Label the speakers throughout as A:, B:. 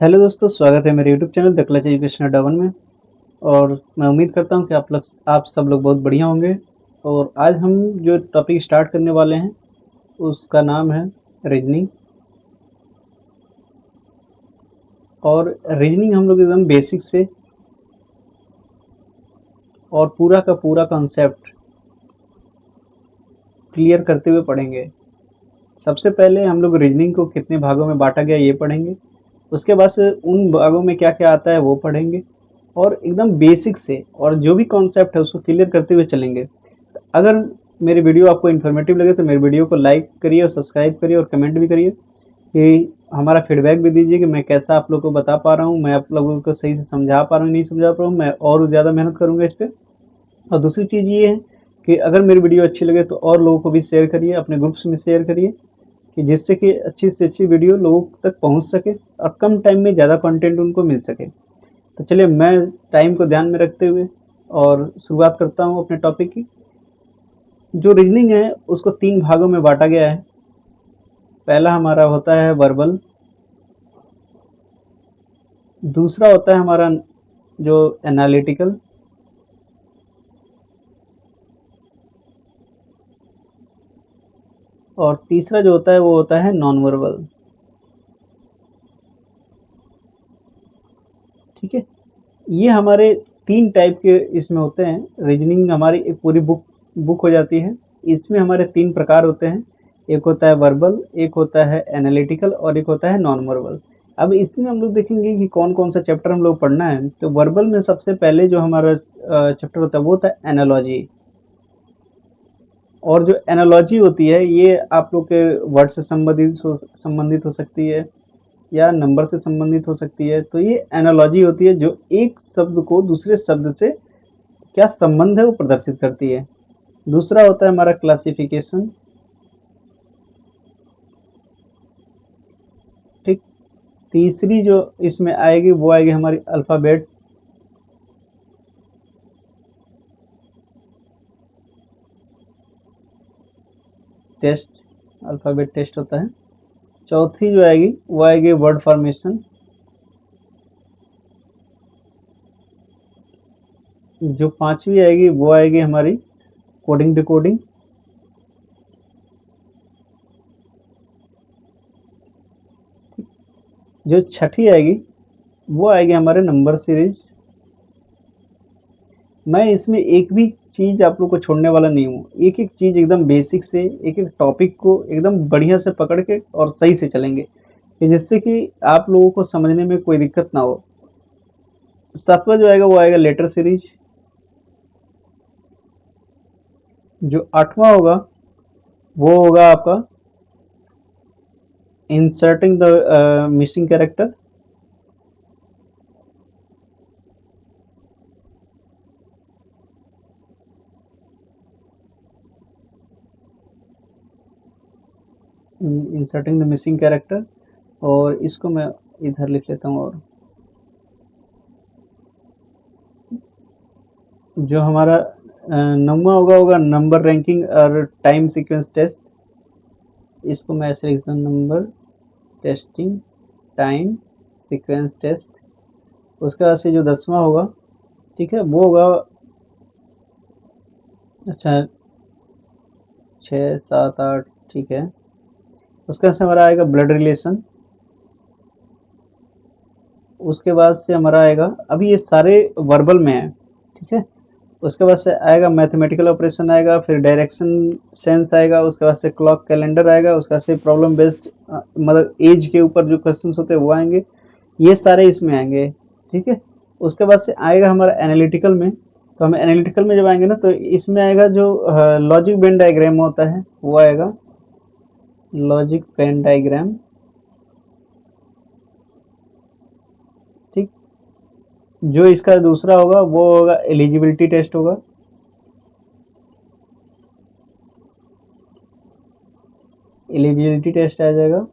A: Hello दोस्तों, स्वागत है मेरे YouTube channel the clutch education अड्डा वन में। और मैं उम्मीद करता हूं कि आप सब लोग बहुत बढ़िया होंगे। और आज हम जो टॉपिक स्टार्ट करने वाले हैं उसका नाम है रीजनिंग। और रीजनिंग हम लोग एकदम बेसिक से और पूरा का पूरा कॉन्सेप्ट क्लियर करते हुए पढ़ेंगे। सबसे पहले हम लोग रीजनिंग को कितने भागों में बांटा गया ये पढ़ेंगे। उसके बाद से उन भागों में क्या क्या आता है वो पढ़ेंगे। और एकदम बेसिक से और जो भी कॉन्सेप्ट है उसको क्लियर करते हुए चलेंगे। अगर मेरी वीडियो आपको इन्फॉर्मेटिव लगे तो मेरी वीडियो को लाइक करिए और सब्सक्राइब करिए और कमेंट भी करिए कि हमारा फीडबैक भी दीजिए कि मैं कैसा आप लोगों को बता पा रहा हूँ, मैं आप लोगों को सही से समझा पा रहा हूँ नहीं समझा पा रहा हूँ। मैं और ज़्यादा मेहनत करूँगा इस पर। और दूसरी चीज़ ये है कि अगर मेरी वीडियो अच्छी लगे तो और लोगों को भी शेयर करिए, अपने ग्रुप्स में शेयर करिए कि जिससे कि अच्छी से अच्छी वीडियो लोगों तक पहुँच सके और कम टाइम में ज़्यादा कंटेंट उनको मिल सके। तो चलिए मैं टाइम को ध्यान में रखते हुए और शुरुआत करता हूँ अपने टॉपिक की। जो रीजनिंग है उसको 3 भागों में बांटा गया है। पहला हमारा होता है वर्बल, दूसरा होता है हमारा जो एनालिटिकल, और तीसरा जो होता है वो होता है नॉन वर्बल। ठीक है, ये हमारे 3 टाइप के इसमें होते हैं। रीजनिंग हमारी एक पूरी बुक हो जाती है। इसमें हमारे 3 प्रकार होते हैं। एक होता है वर्बल, एक होता है एनालिटिकल और एक होता है नॉन वर्बल। अब इसमें हम लोग देखेंगे कि कौन-कौन सा चैप्टर हम लोग पढ़ना है। तो वर्बल में सबसे पहले जो हमारा चैप्टर होता है वो होता है एनालॉजी। और जो एनालॉजी होती है ये आप लोग के वर्ड से संबंधित हो सकती है या नंबर से संबंधित हो सकती है। तो ये एनालॉजी होती है जो एक शब्द को दूसरे शब्द से क्या संबंध है वो प्रदर्शित करती है। दूसरा होता है हमारा क्लासिफिकेशन। ठीक, तीसरी जो इसमें आएगी वो आएगी हमारी अल्फाबेट। टेस्ट, अल्फाबेट टेस्ट होता है। चौथी जो आएगी वो आएगी वर्ड फॉर्मेशन। जो पांचवी आएगी वो आएगी हमारी कोडिंग डिकोडिंग। जो छठी आएगी वो आएगी हमारे नंबर सीरीज। मैं इसमें एक भी चीज आप लोग को छोड़ने वाला नहीं हूँ। एक एक चीज एकदम बेसिक से एक एक टॉपिक को एकदम बढ़िया से पकड़ के और सही से चलेंगे कि जिससे कि आप लोगों को समझने में कोई दिक्कत ना हो। सातवां जो आएगा वो आएगा लेटर सीरीज। जो आठवां होगा वो होगा आपका inserting the missing character. Inserting the missing character. और इसको मैं इधर लिख लेता हूँ। और जो हमारा नौवां होगा नंबर रैंकिंग और टाइम सीक्वेंस टेस्ट। इसको मैं ऐसे लिखता हूँ, number testing time sequence test. उसके बाद से जो 10वां होगा, ठीक है, वो होगा, अच्छा, 6, 7, 8, ठीक है। उसके बाद से हमारा आएगा ब्लड रिलेशन। उसके बाद से हमारा आएगा, अभी ये सारे वर्बल में है, ठीक है। उसके बाद से आएगा मैथमेटिकल ऑपरेशन आएगा, फिर डायरेक्शन सेंस आएगा, उसके बाद से क्लॉक कैलेंडर आएगा, उसके बाद से प्रॉब्लम बेस्ड मतलब एज के ऊपर जो क्वेश्चंस होते हैं वो आएंगे। ये सारे इसमें आएंगे, ठीक है। उसके बाद से आएगा हमारा एनालिटिकल में। तो हम एनालिटिकल में जब आएंगे ना तो इसमें आएगा जो लॉजिक वेन डायग्राम होता है वो आएगा, लॉजिक वेन डायग्राम। ठीक, जो इसका दूसरा होगा वो होगा एलिजिबिलिटी टेस्ट होगा। एलिजिबिलिटी टेस्ट आ जाएगा।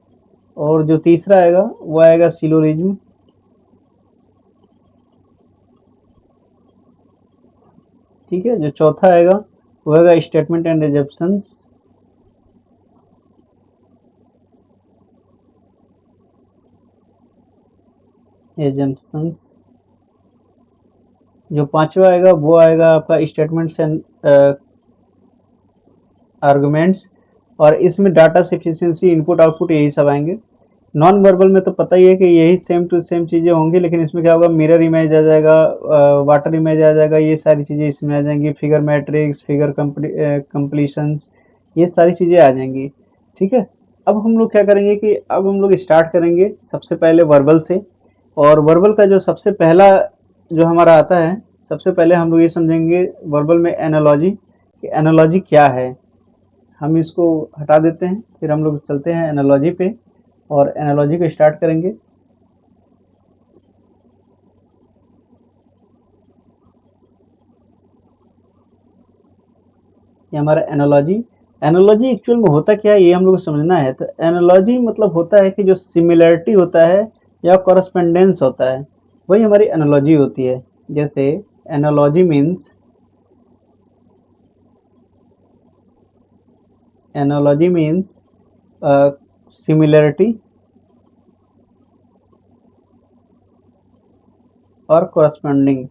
A: और जो तीसरा आएगा वो आएगा सिलोजिज्म। ठीक है, जो चौथा आएगा वो आएगा स्टेटमेंट एंड एजम्पशंस। एजम्पशंस। जो पांचवा आएगा वो आएगा आपका स्टेटमेंट्स एंड आर्गुमेंट्स, और इसमें डाटा सफिशिएंसी, इनपुट आउटपुट, यही सब आएंगे। नॉन वर्बल में तो पता ही है कि यही सेम टू सेम चीज़ें होंगी, लेकिन इसमें क्या होगा, मिरर इमेज आ जाएगा, वाटर इमेज आ जाएगा, ये सारी चीज़ें इसमें आ जाएंगी, फिगर मैट्रिक्स, फिगर कंप्लीशंस, ये सारी चीज़ें आ जाएंगी। ठीक है, अब हम लोग क्या करेंगे कि अब हम लोग स्टार्ट करेंगे सबसे पहले वर्बल से। और वर्बल का जो सबसे पहला जो हमारा आता है, सबसे पहले हम लोग ये समझेंगे वर्बल में एनालॉजी, कि एनालॉजी क्या है। हम इसको हटा देते हैं, फिर हम लोग चलते हैं एनालॉजी पे और एनालॉजी को स्टार्ट करेंगे। ये हमारा एनालॉजी। एनालॉजी एक्चुअल में होता क्या है, ये हम लोग को समझना है। तो एनालॉजी मतलब होता है कि जो सिमिलरिटी होता है या कॉरस्पेंडेंस होता है, वही हमारी एनालॉजी होती है। जैसे एनालॉजी मीन्स, सिमिलरिटी और कॉरस्पेंडिंग।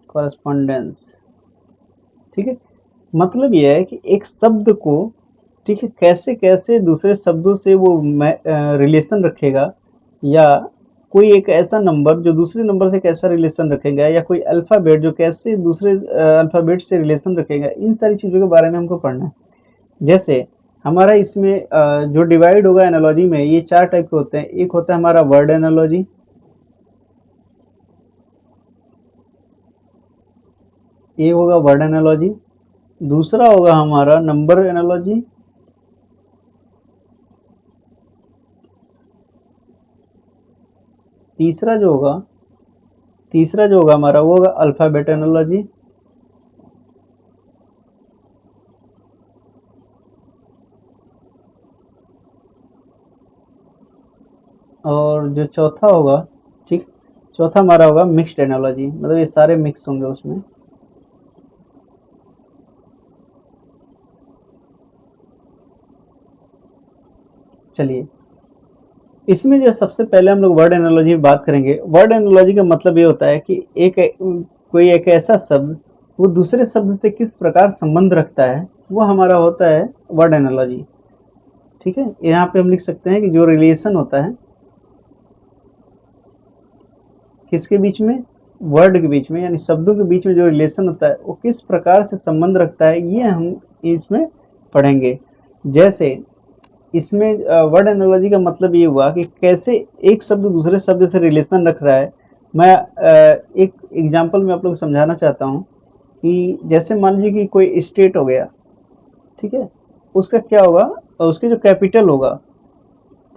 A: कॉरस्पॉन्डेंस, ठीक है। मतलब यह है कि एक शब्द को, ठीक है, कैसे कैसे दूसरे शब्दों से वो रिलेशन रखेगा, या कोई एक ऐसा नंबर जो दूसरे नंबर से कैसा रिलेशन रखेगा, या कोई अल्फ़ाबेट जो कैसे दूसरे अल्फ़ाबेट से रिलेशन रखेगा, इन सारी चीज़ों के बारे में हमको पढ़ना है। जैसे हमारा इसमें जो डिवाइड होगा एनालॉजी में, ये चार टाइप के होते हैं। एक होता है हमारा वर्ड एनालॉजी, एक होगा वर्ड एनालॉजी, दूसरा होगा हमारा नंबर एनालॉजी, तीसरा जो होगा हमारा वो होगा अल्फ़ाबेट एनालॉजी, और जो चौथा होगा, ठीक, चौथा हमारा होगा मिक्स्ड एनालॉजी, मतलब ये सारे मिक्स होंगे उसमें। चलिए, इसमें जो सबसे पहले हम लोग वर्ड एनालॉजी की बात करेंगे। वर्ड एनालॉजी का मतलब ये होता है कि कोई एक ऐसा शब्द वो दूसरे शब्द से किस प्रकार संबंध रखता है, वो हमारा होता है वर्ड एनालॉजी। ठीक है, यहाँ पे हम लिख सकते हैं कि जो रिलेशन होता है किसके बीच में, वर्ड के बीच में, यानी शब्दों के बीच में जो रिलेशन होता है वो किस प्रकार से संबंध रखता है, ये हम इसमें पढ़ेंगे। जैसे इसमें वर्ड एनालॉजी का मतलब ये हुआ कि कैसे एक शब्द दूसरे शब्द से रिलेशन रख रहा है। मैं एक एग्जांपल में आप लोग को समझाना चाहता हूँ कि जैसे मान लीजिए कि कोई स्टेट हो गया, ठीक है, उसका क्या होगा, उसके जो कैपिटल होगा,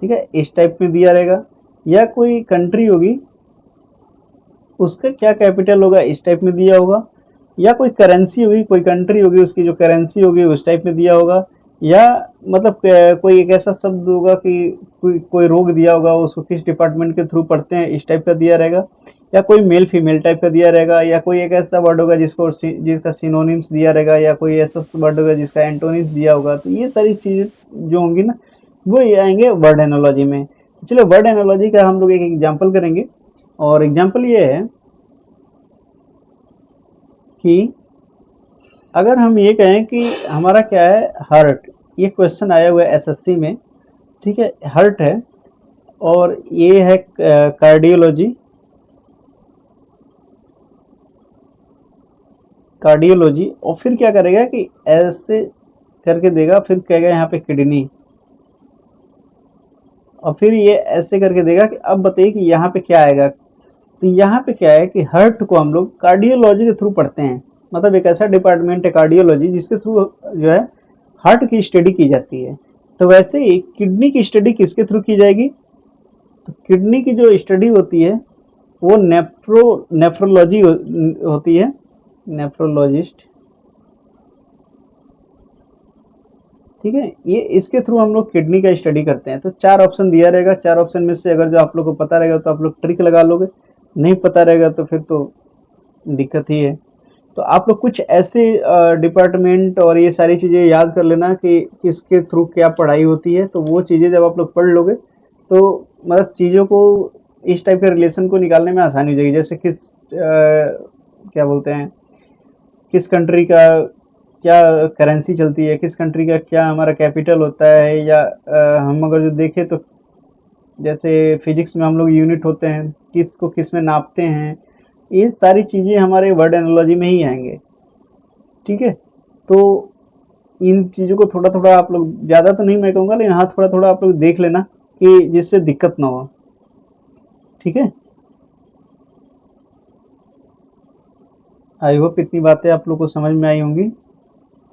A: ठीक है, इस टाइप में दिया रहेगा, या कोई कंट्री होगी उसका क्या कैपिटल होगा, इस टाइप में दिया होगा, या कोई करेंसी होगी, कोई कंट्री होगी उसकी जो करेंसी होगी उस टाइप में दिया होगा, या मतलब कोई एक ऐसा शब्द होगा कि कोई रोग दिया होगा, उसको किस डिपार्टमेंट के थ्रू पढ़ते हैं, इस टाइप का दिया रहेगा, या कोई मेल फीमेल टाइप का दिया रहेगा, या कोई एक ऐसा वर्ड होगा जिसका सिनोनिम्स दिया रहेगा, या कोई ऐसा वर्ड होगा जिसका एंटोनिम्स दिया होगा। तो ये सारी चीज़ें जो होंगी ना, वो ये आएंगे वर्ड एनालॉजी में। चलिए, वर्ड एनालॉजी का हम लोग एक एग्जाम्पल करेंगे, और एग्जाम्पल ये है कि अगर हम ये कहें कि हमारा क्या है, हर्ट, ये क्वेश्चन आया हुआ है एसएससी में, ठीक है, हर्ट है, और ये है कार्डियोलॉजी, और फिर क्या करेगा कि ऐसे करके देगा, फिर कहेगा यहाँ पे किडनी, और फिर ये ऐसे करके देगा कि अब बताइए कि यहाँ पे क्या आएगा। तो यहाँ पे क्या है कि हर्ट को हम लोग कार्डियोलॉजी के थ्रू पढ़ते हैं, मतलब एक ऐसा डिपार्टमेंट है कार्डियोलॉजी जिसके थ्रू जो है हार्ट की स्टडी की जाती है। तो वैसे ही किडनी की स्टडी किसके थ्रू की जाएगी, तो किडनी की जो स्टडी होती है वो नेफ्रोलॉजी होती है, नेफ्रोलॉजिस्ट, ठीक है, ये इसके थ्रू हम लोग किडनी का स्टडी करते हैं। तो चार ऑप्शन दिया रहेगा, चार ऑप्शन में से अगर जो आप लोग को पता रहेगा तो आप लोग ट्रिक लगा लोगे, नहीं पता रहेगा तो फिर तो दिक्कत ही है। तो आप लोग कुछ ऐसे डिपार्टमेंट और ये सारी चीज़ें याद कर लेना कि किसके थ्रू क्या पढ़ाई होती है, तो वो चीज़ें जब आप लोग पढ़ लोगे तो मतलब चीज़ों को इस टाइप के रिलेशन को निकालने में आसानी हो जाएगी। जैसे क्या बोलते हैं, किस कंट्री का क्या करेंसी चलती है, किस कंट्री का क्या हमारा कैपिटल होता है, या हम अगर जो देखें तो जैसे फिजिक्स में हम लोग यूनिट होते हैं, किस को किस में नापते हैं, ये सारी चीज़ें हमारे वर्ड एनालॉजी में ही आएंगे। ठीक है, तो इन चीज़ों को थोड़ा थोड़ा आप लोग, ज़्यादा तो नहीं मैं कहूँगा, लेकिन हाँ थोड़ा थोड़ा आप लोग देख लेना कि जिससे दिक्कत ना हो। ठीक है, आई होप इतनी बातें आप लोग को समझ में आई होंगी।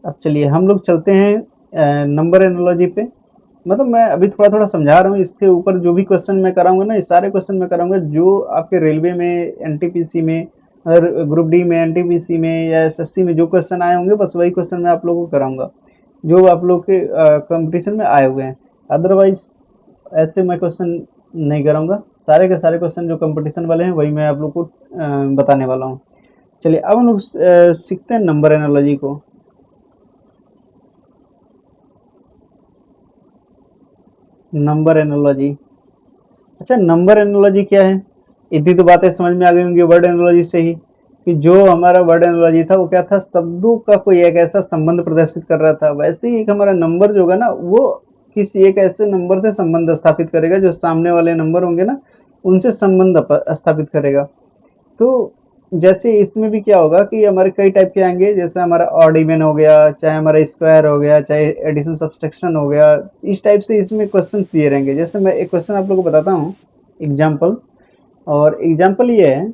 A: अब चलिए हम लोग चलते हैं नंबर एनालॉजी पे। मतलब मैं अभी थोड़ा थोड़ा समझा रहा हूँ, इसके ऊपर जो भी क्वेश्चन मैं कराऊंगा ना, ये सारे क्वेश्चन मैं कराऊंगा जो आपके रेलवे में, एनटीपीसी में और ग्रुप डी में, एनटीपीसी में या एसएससी में जो क्वेश्चन आए होंगे, बस वही क्वेश्चन मैं आप लोगों को कराऊंगा जो आप लोग के कंपटीशन में आए हुए हैं। अदरवाइज ऐसे मैं क्वेश्चन नहीं कराऊंगा, सारे के सारे क्वेश्चन जो कंपटीशन वाले हैं वही मैं आप लोग को बताने वाला हूँ। चलिए अब हम लोग सीखते हैं नंबर एनालॉजी को। नंबर एनालॉजी, अच्छा नंबर एनालॉजी क्या है? इतनी तो बातें समझ में आ गई होंगी वर्ड एनालॉजी से ही, कि जो हमारा वर्ड एनालॉजी था वो क्या था, शब्दों का कोई एक ऐसा संबंध प्रदर्शित कर रहा था। वैसे ही एक हमारा नंबर जो होगा ना, वो किसी एक ऐसे नंबर से संबंध स्थापित करेगा जो सामने वाले नंबर होंगे ना, उनसे संबंध स्थापित करेगा। तो जैसे इसमें भी क्या होगा कि हमारे कई टाइप के आएंगे, जैसे हमारा ऑड इवन हो गया, चाहे हमारा स्क्वायर हो गया, चाहे एडिशन सब्सट्रैक्शन हो गया। इस टाइप से इसमें क्वेश्चन दिए रहेंगे। जैसे मैं एक क्वेश्चन आप लोगों को बताता हूँ, एग्जाम्पल। और एग्जाम्पल ये है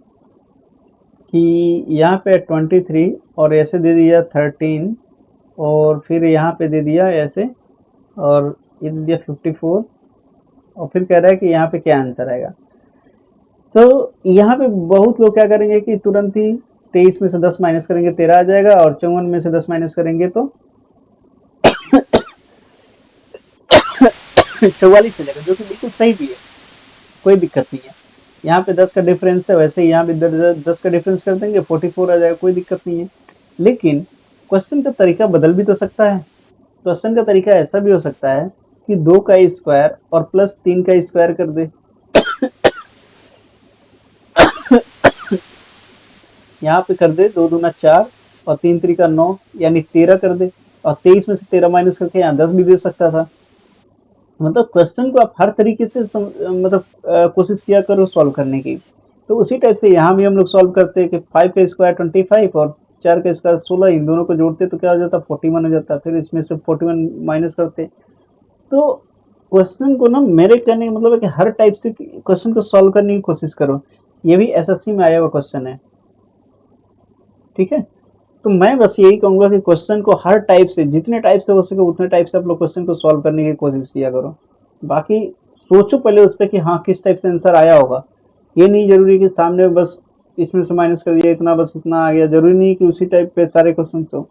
A: कि यहाँ पे 23 और ऐसे दे दिया 13, और फिर यहाँ पे दे दिया ऐसे, और ये दे दिया 54, और फिर कह रहा है कि यहाँ पे क्या आंसर आएगा। तो यहाँ पे बहुत लोग क्या करेंगे कि तुरंत ही 23 में से 10 माइनस करेंगे, 13 आ जाएगा, और 54 में से 10 माइनस करेंगे तो 44 आ जाएगा, जो कि बिल्कुल सही भी है, कोई दिक्कत नहीं है। यहाँ पे 10 का डिफरेंस है, वैसे ही यहाँ भी 10 का डिफरेंस कर देंगे, 44 आ जाएगा, कोई दिक्कत नहीं है। लेकिन क्वेश्चन का तरीका बदल भी तो सकता है। क्वेश्चन का तरीका ऐसा भी हो सकता है कि 2 का स्क्वायर और प्लस 3 का स्क्वायर कर दे। यहाँ पे कर दे 2 दूना 4 और 3 त्रिका 9, यानी 13 कर दे, और 23 में से 13 माइनस करके यहाँ 10 भी दे सकता था। मतलब क्वेश्चन को आप हर तरीके से मतलब कोशिश किया करो सॉल्व करने की। तो उसी टाइप से यहाँ भी हम लोग सॉल्व करते हैं कि 5 का स्क्वायर 25 और 4 का स्क्वायर 16, इन दोनों को जोड़ते तो क्या हो जाता, 41 हो जाता। फिर इसमें से 41 माइनस करते। तो क्वेश्चन को ना, मेरे कहने का मतलब है कि हर टाइप से क्वेश्चन को सॉल्व करने की कोशिश करो। ये भी एसएससी में आया हुआ क्वेश्चन है। ठीक है, तो मैं बस यही कहूंगा कि क्वेश्चन को हर टाइप से, जितने टाइप से हो सके उतने टाइप से आप लोग क्वेश्चन को सॉल्व करने की कोशिश किया करो। बाकी सोचो पहले उस पर कि हाँ किस टाइप से आंसर आया होगा। ये नहीं जरूरी कि सामने बस इसमें से माइनस कर दिया इतना, बस इतना आ गया, जरूरी नहीं कि उसी टाइप पे सारे क्वेश्चन हो।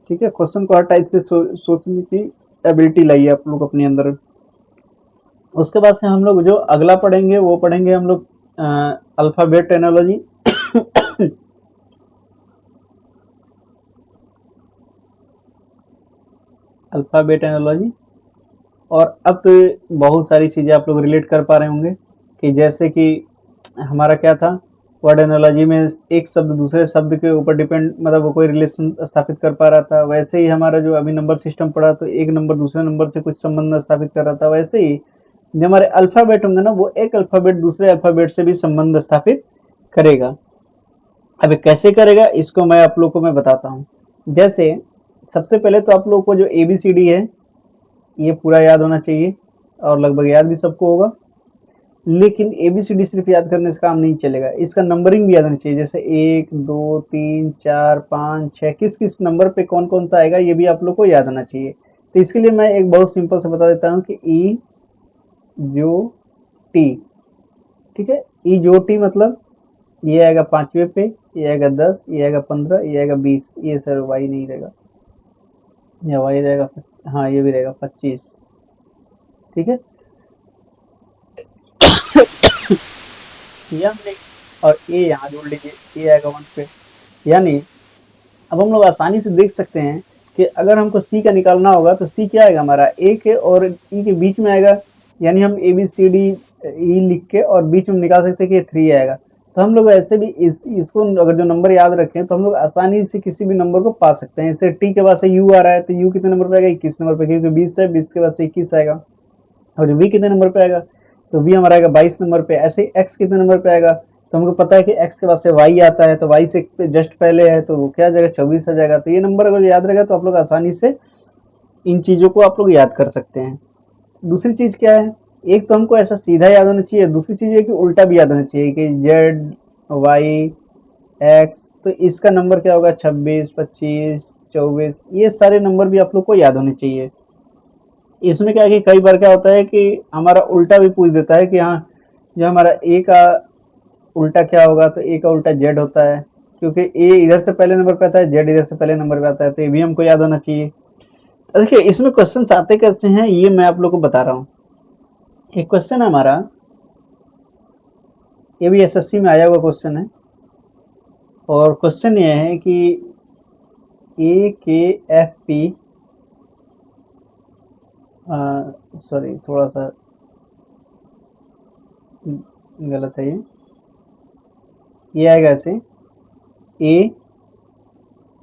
A: ठीक है, क्वेश्चन को हर टाइप से सोचने की एबिलिटी लाइए आप लोग अपने अंदर। उसके बाद से हम लोग जो अगला पढ़ेंगे वो पढ़ेंगे हम लोग अल्फाबेट एनालॉजी। Alphabet analogy. और अब तो बहुत सारी चीज़ें आप लोग रिलेट कर पा रहे होंगे कि जैसे कि हमारा क्या था, वर्ड एनालॉजी में एक शब्द दूसरे शब्द के ऊपर डिपेंड, मतलब वो कोई रिलेशन स्थापित कर पा रहा था। वैसे ही हमारा जो अभी नंबर सिस्टम पढ़ा, तो एक नंबर दूसरे नंबर से कुछ संबंध स्थापित कर रहा था। वैसे ही जो हमारे अल्फ़ाबेट होंगे ना, वो एक अल्फ़ाबेट दूसरे अल्फ़ाबेट से भी संबंध स्थापित करेगा। अब कैसे करेगा इसको मैं आप लोग को मैं बताता हूँ। जैसे सबसे पहले तो आप लोग को जो ABCD है ये पूरा याद होना चाहिए, और लगभग याद भी सबको होगा। लेकिन ABCD सिर्फ याद करने से काम नहीं चलेगा, इसका नंबरिंग भी याद होना चाहिए। जैसे 1 2 3 4 5 6, किस किस नंबर पे कौन कौन सा आएगा ये भी आप लोग को याद होना चाहिए। तो इसके लिए मैं एक बहुत सिंपल से बता देता हूँ कि ई जो टी। ठीक है, ई जो टी मतलब ये आएगा 5वें पे, ये आएगा 10, ये आएगा 15, ये आएगा 20। ये सर वाई नहीं रहेगा, या वाई रहेगा, हाँ ये भी रहेगा 25। ठीक है, ये हमने, और ए यहाँ जोड़ लीजिए, ए आएगा 1 पे। यानी अब हम लोग आसानी से देख सकते हैं कि अगर हमको सी का निकालना होगा तो सी क्या आएगा हमारा, ए के और ई के बीच में आएगा, यानी हम A B C D E लिख के और बीच में निकाल सकते हैं कि ये 3 आएगा। तो हम लोग ऐसे भी इसको अगर जो नंबर याद रखें तो हम लोग आसानी से किसी भी नंबर को पा सकते हैं। जैसे टी के बाद से यू आ रहा है तो यू कितने नंबर पे आएगा, 21 नंबर पे, क्योंकि 20 है, 20 के बाद से 21 आएगा। और वी कितने नंबर पे आएगा, तो वी हमारा आएगा 22 नंबर पे। ऐसे एक्स कितने नंबर पे आएगा, तो हमको पता है कि एक्स के बाद से वाई आता है, तो वाई से जस्ट पहले है तो वो क्या आ जाएगा, 24 आ जाएगा। तो ये नंबर अगर याद रहेगा तो आप लोग आसानी से इन चीज़ों को आप लोग याद कर सकते हैं। दूसरी चीज़ क्या है, एक तो हमको ऐसा सीधा याद होना चाहिए, दूसरी चीज़ है कि उल्टा भी याद होना चाहिए कि जेड वाई एक्स, तो इसका नंबर क्या होगा, 26 25 24, ये सारे नंबर भी आप लोग को याद होने चाहिए। इसमें क्या है कि कई बार क्या होता है कि हमारा उल्टा भी पूछ देता है कि हाँ, जो हमारा ए का उल्टा क्या होगा, तो ए का उल्टा जेड होता है, क्योंकि ए इधर से पहले नंबर पे आता है, जेड इधर से पहले नंबर पे आता है, तो ये भी हमको याद होना चाहिए। तो देखिए इसमें क्वेश्चन आते कैसे हैं ये मैं आप लोग को बता रहा हूँ। एक क्वेश्चन है हमारा, ये भी एसएससी में आया हुआ क्वेश्चन है, और क्वेश्चन ये है कि ए के एफ पी, सॉरी थोड़ा सा गलत है, ये आएगा ऐसे, ए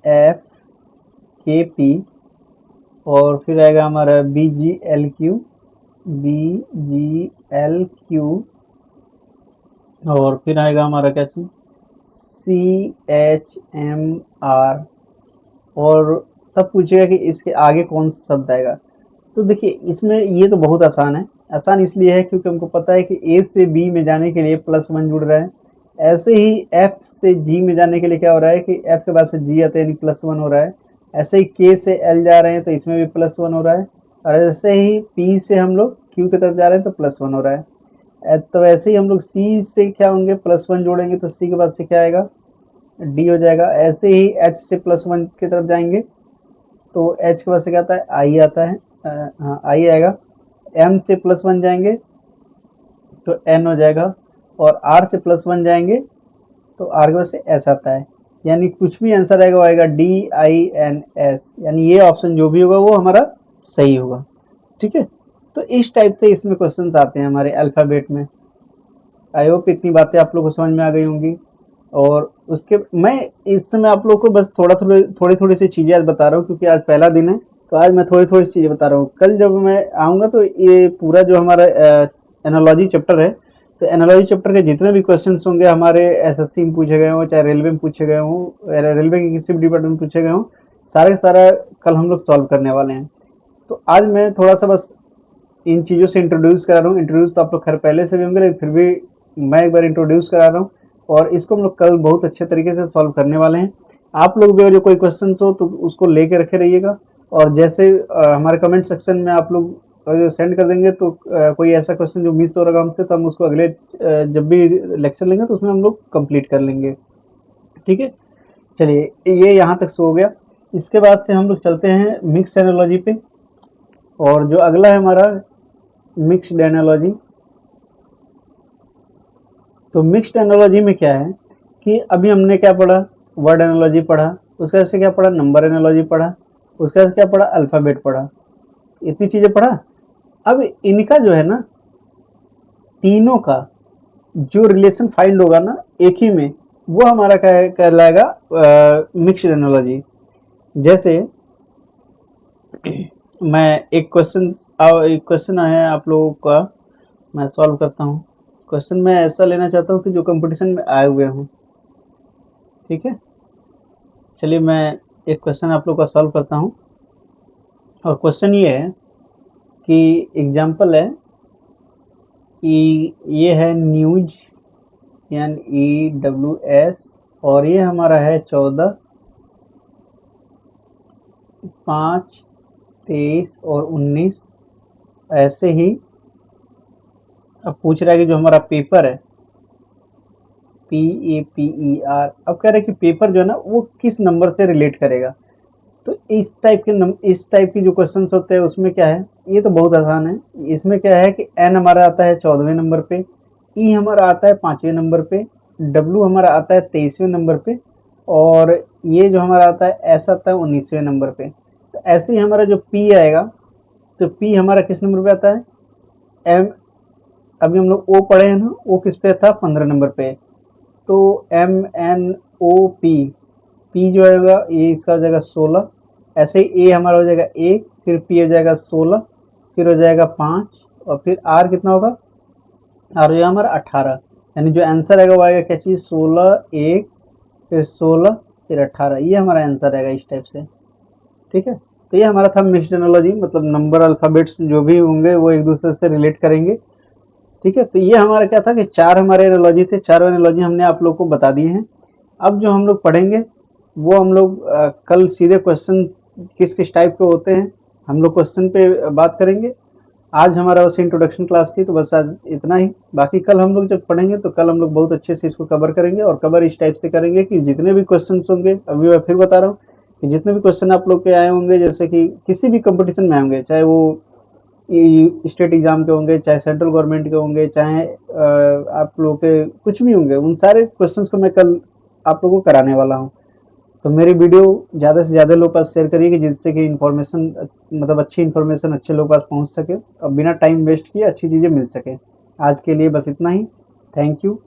A: एफ के पी और फिर आएगा हमारा B G L Q, B G L Q, और फिर आएगा हमारा क्या चीज, सी एच एम आर, और तब पूछेगा कि इसके आगे कौन सा शब्द आएगा। तो देखिए इसमें ये तो बहुत आसान है, आसान इसलिए है क्योंकि हमको पता है कि ए से बी में जाने के लिए +1 जुड़ रहा है। ऐसे ही एफ से जी में जाने के लिए क्या हो रहा है कि एफ के बाद से जी आता है, यानी +1 हो रहा है। ऐसे ही के से एल जा रहे हैं तो इसमें भी +1 हो रहा है, और ऐसे ही पी से हम लोग क्यू की तरफ जा रहे हैं तो +1 हो रहा है। तो ऐसे ही हम लोग सी से क्या होंगे, +1 जोड़ेंगे तो सी के बाद से क्या आएगा, डी हो जाएगा। ऐसे ही एच से +1 की तरफ जाएंगे तो एच के बाद से क्या आता है, आई आता है, हाँ आई आएगा। एम से +1 जाएंगे तो एन हो जाएगा, और आर से +1 जाएंगे तो आर के बाद से एस आता है, यानी कुछ भी आंसर आएगा वो आएगा DINS, यानी ये ऑप्शन जो भी होगा वो हमारा सही होगा। ठीक है, तो इस टाइप से इसमें क्वेश्चंस आते हैं हमारे अल्फ़ाबेट में। आई होप इतनी बातें आप लोग को समझ में आ गई होंगी। और उसके मैं इस समय आप लोग को बस थोड़ी थोड़ी सी चीज़ें आज बता रहा हूँ, क्योंकि आज पहला दिन है तो आज मैं थोड़ी थोड़ी चीज़ें बता रहा हूँ। कल जब मैं आऊँगा तो ये पूरा जो हमारा एनालॉजी चैप्टर है, तो एनालॉजी चैप्टर के जितने भी क्वेश्चंस होंगे हमारे एसएससी में पूछे गए हों, चाहे रेलवे में पूछे गए हों, रेलवे के किसी भी डिपार्टमेंट में पूछे गए हों, सारे का सारा कल हम लोग सॉल्व करने वाले हैं। तो आज मैं थोड़ा सा बस इन चीज़ों से इंट्रोड्यूस करा रहा हूँ। इंट्रोड्यूस तो आप लोग खैर पहले से भी होंगे, लेकिन फिर भी मैं एक बार इंट्रोड्यूस करा रहा हूँ, और इसको हम लोग कल बहुत अच्छे तरीके से सॉल्व करने वाले हैं। आप लोग भी जो कोई क्वेश्चन हो तो उसको लेके रखे रहिएगा, और जैसे हमारे कमेंट सेक्शन में आप लोग जो सेंड कर देंगे तो कोई ऐसा क्वेश्चन जो मिस हो रहा हमसे तो हम उसको अगले जब भी लेक्चर लेंगे तो उसमें हम लोग कंप्लीट कर लेंगे। ठीक है, चलिए ये यहाँ तक सो हो गया। इसके बाद से हम लोग चलते हैं मिक्स एनालॉजी पे, और जो अगला है हमारा मिक्स्ड एनालॉजी। तो मिक्स्ड एनालॉजी में क्या है कि अभी हमने क्या पढ़ा, वर्ड एनालॉजी पढ़ा, उसके से क्या पढ़ा, नंबर एनालॉजी पढ़ा, उसके से क्या पढ़ा, अल्फ़ाबेट पढ़ा, इतनी चीज़ें पढ़ा। अब इनका जो है ना, तीनों का जो रिलेशन फाइंड होगा ना एक ही में, वो हमारा कहलाएगा मिक्स्ड एनालॉजी। जैसे मैं एक क्वेश्चन आया है आप लोगों का, मैं सॉल्व करता हूँ। क्वेश्चन मैं ऐसा लेना चाहता हूँ कि जो कंपटीशन में आए हुए हों। ठीक है, चलिए मैं एक क्वेश्चन आप लोग का सॉल्व करता हूँ, और क्वेश्चन ये है कि एग्जाम्पल है कि ये है न्यूज NEWS, और ये हमारा है 14 5 23 और 19। ऐसे ही अब पूछ रहा है कि जो हमारा पेपर है PAPER, अब कह रहा है कि पेपर जो है ना वो किस नंबर से रिलेट करेगा। तो इस टाइप की जो क्वेश्चंस होते हैं उसमें क्या है, ये तो बहुत आसान है। इसमें क्या है कि एन हमारा आता है 14वें नंबर पे, ई हमारा आता है 5वें नंबर पे, डब्ल्यू हमारा आता है 23वें नंबर पे, और ये जो हमारा आता है ऐसा आता है 19वें नंबर पे। तो ऐसे ही हमारा जो पी आएगा, तो पी हमारा किस नंबर पे आता है, एम, अभी हम लोग ओ पढ़े हैं ना, ओ किस पे था, 15 नंबर पे। तो M N O P, P जो आएगा ये इसका हो जाएगा 16। ऐसे ही ए हमारा हो जाएगा 1, फिर पी हो जाएगा 16, फिर हो जाएगा 5, और फिर आर कितना होगा, आर हो जाएगा हमारा 18। यानी जो आंसर आएगा वो आएगा क्या चीज़, 16, 1, फिर 16, फिर 18। ये हमारा आंसर आएगा इस टाइप से। ठीक है, तो ये हमारा था मिक्स्ड एनालॉजी, मतलब नंबर अल्फ़ाबेट्स जो भी होंगे वो एक दूसरे से रिलेट करेंगे। ठीक है, तो ये हमारा क्या था कि 4 हमारे एनालॉजी थे, चारों एनालॉजी हमने आप लोग को बता दिए हैं। अब जो हम लोग पढ़ेंगे वो हम लोग कल सीधे क्वेश्चन किस किस टाइप के होते हैं हम लोग क्वेश्चन पे बात करेंगे। आज हमारा बस इंट्रोडक्शन क्लास थी, तो बस आज इतना ही। बाकी कल हम लोग जब पढ़ेंगे तो कल हम लोग बहुत अच्छे से इसको कवर करेंगे, और कवर इस टाइप से करेंगे कि जितने भी क्वेश्चन होंगे, अभी मैं फिर बता रहा हूँ कि जितने भी क्वेश्चन आप लोग के आए होंगे, जैसे कि किसी भी कंपटीशन में आएंगे, चाहे वो स्टेट एग्जाम के होंगे, चाहे सेंट्रल गवर्नमेंट के होंगे, चाहे आप लोगों के कुछ भी होंगे, उन सारे क्वेश्चंस को मैं कल आप लोगों को कराने वाला हूँ। तो मेरी वीडियो ज़्यादा से ज़्यादा लोग पास शेयर करिए कि जिससे कि इन्फॉर्मेशन, मतलब अच्छी इन्फॉर्मेशन अच्छे लोग पास पहुँच सके और बिना टाइम वेस्ट किए अच्छी चीज़ें मिल सके। आज के लिए बस इतना ही। Thank you.